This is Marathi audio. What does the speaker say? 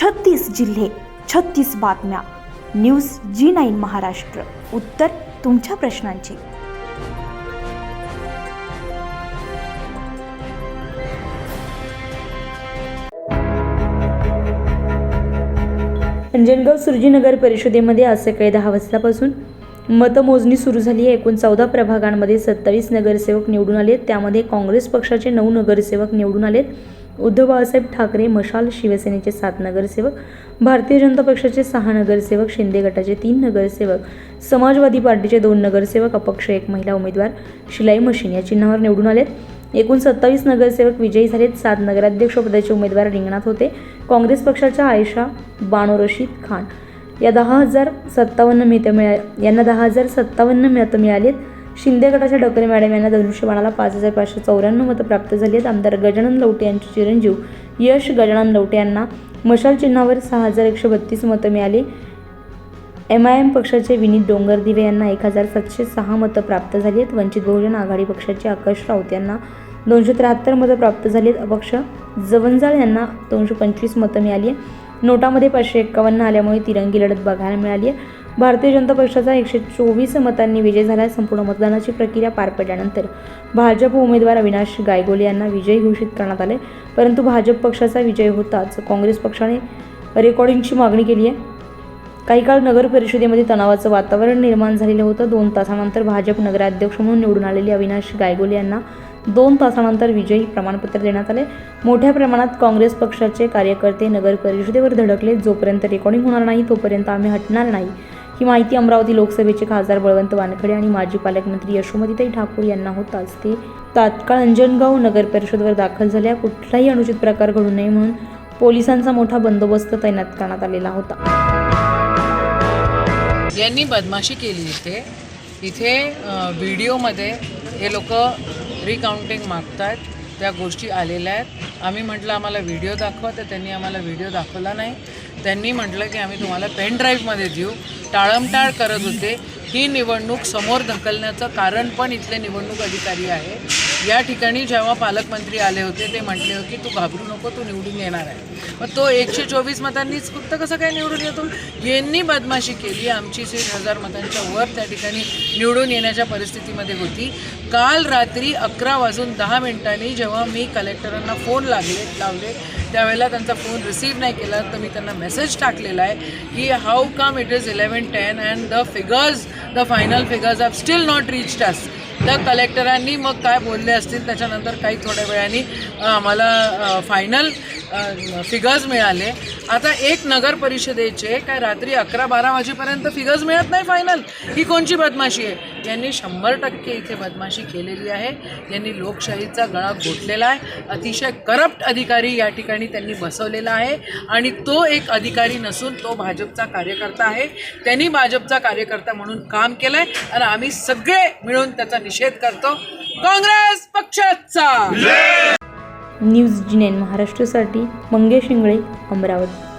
36 जिल्हे, 36 बातम्या. News G9 Maharashtra. उत्तर तुमच्या प्रश्नांची. अंजनगाव सुरजी नगर परिषदेमध्ये आज सकाळी 10 वाजतापासून मतमोजणी सुरू झाली आहे. एकूण 14 प्रभागांमध्ये 27 नगरसेवक निवडून आलेत. त्यामध्ये काँग्रेस पक्षाचे 9 नगरसेवक निवडून आलेत. उद्धव बाळासाहेब ठाकरे मशाल शिवसेनेचे 7 नगरसेवक, भारतीय जनता पक्षाचे 6 नगरसेवक, शिंदे गटाचे 3 नगरसेवक, समाजवादी पार्टीचे 2 नगरसेवक, अपक्ष 1 महिला उमेदवार शिलाई मशीन या चिन्हावर निवडून आलेत. एकूण 27 नगरसेवक विजयी झालेत. 7 नगराध्यक्ष पदाचे उमेदवार रिंगणात होते. काँग्रेस पक्षाच्या आयशा बानो रशीद खान या 10,057 मतं मिळालीत. शिंदे गटाच्या डॉक्टर मॅडम यांना धनुष्यबाणाला 5,594 मतं प्राप्त झाली आहेत. आमदार गजानन लवटे यांचे चिरंजीव यश गजानन लवटे यांना मशाल चिन्हावर 6,132 मतं मिळाली. MIM पक्षाचे विनीत डोंगरदिवे यांना 1,706 मतं प्राप्त झाली आहेत. वंचित बहुजन आघाडी पक्षाचे आकाश राऊत यांना 273 मतं प्राप्त झाली आहेत. अपक्ष जवंजाळ यांना 225 मतं मिळाली आहे. नोटामध्ये 551 आल्यामुळे तिरंगी लढत बघायला मिळाली आहे. भारतीय जनता पक्षाचा 124 मतांनी विजय झाला. संपूर्ण मतदानाची प्रक्रिया पार पडल्यानंतर भाजप उमेदवार अविनाश गायगोले यांना विजयी घोषित करण्यात आले. परंतु भाजप पक्षाचा विजय होताच काँग्रेस पक्षाने रेकॉर्डिंगची मागणी केली आहे. काही काळ नगर परिषदेमध्ये तणावाचं वातावरण निर्माण झालेलं होतं. 2 तासानंतर भाजप नगराध्यक्ष म्हणून निवडून आलेले अविनाश गायगोले यांना 2 तासानंतर विजयी प्रमाणपत्र देण्यात आले. मोठ्या प्रमाणात काँग्रेस पक्षाचे कार्यकर्ते नगर परिषदेवर धडकले. जोपर्यंत रेकॉर्डिंग होणार नाही तोपर्यंत आम्ही हटणार नाही, ही माहिती अमरावती लोकसभेचे खासदार बळवंत वानखडे आणि माजी पालकमंत्री यशोमतीताई ठाकूर यांना होताच ते तात्काळ अंजनगाव नगर परिषदेवर दाखल झाल्या. कुठलाही अनुचित प्रकार घडू नये म्हणून पोलिसांचा मोठा बंदोबस्त तैनात करण्यात आलेला होता. यांनी बदमाशी केली इथे व्हिडिओमध्ये हे लोक रिकाउंटिंग मागतात, त्या गोष्टी आलेल्या आहेत. आम्ही म्हटलं आम्हाला व्हिडिओ दाखवा, तर त्यांनी आम्हाला व्हिडिओ दाखवला नाही. त्यांनी म्हटलं की आम्ही तुम्हाला पेन ड्राईव्हमध्ये देऊ. टाळमटाळ करत होते. ही निवडणूक समोर ढकलण्याचं कारण पण इथले निवडणूक अधिकारी आहे. या ठिकाणी जेव्हा पालकमंत्री आले होते ते म्हटले की तू घाबरू नको, तू निवडून येणार आहे. मग तो 124 मतांनीच फक्त कसं काय निवडून येतो? यांनी बदमाशी केली. आमची सीट 1000 मतांच्या वर त्या ठिकाणी निवडून येण्याच्या परिस्थितीमध्ये होती. काल रात्री 11:10 जेव्हा मी कलेक्टरांना फोन लावले त्यावेळेला त्यांचा फोन रिसीव्ह नाही केला, तर मी त्यांना मेसेज टाकलेला आहे की how come it is 11:10 and the final figures have still not reached us. तर कलेक्टरांनी मग काय बोलले असतील त्याच्यानंतर काही थोड्या वेळाने आम्हाला फायनल फिगर्स मिळाले. आता एक नगर परिषदेचे काय रात्री 11-12 वाजेपर्यंत फिगर्स मिळत नाही फायनल. ही कोणची बदमाशी आहे? यांनी 100% इथे बदमाशी केलेली आहे. यांनी लोकशाहीचा गळा घोटलेला आहे. अतिशय करप्ट अधिकारी या ठिकाणी त्यांनी बसवलेला आहे आणि तो एक अधिकारी नसून तो भाजपचा कार्यकर्ता आहे. त्यांनी भाजपचा कार्यकर्ता म्हणून काम केलं आहे आणि आम्ही सगळे मिळून त्याचा निषेध करतो. काँग्रेस पक्षाचा. न्यूज G9 महाराष्ट्रासाठी मंगेश इंगळे, अमरावती.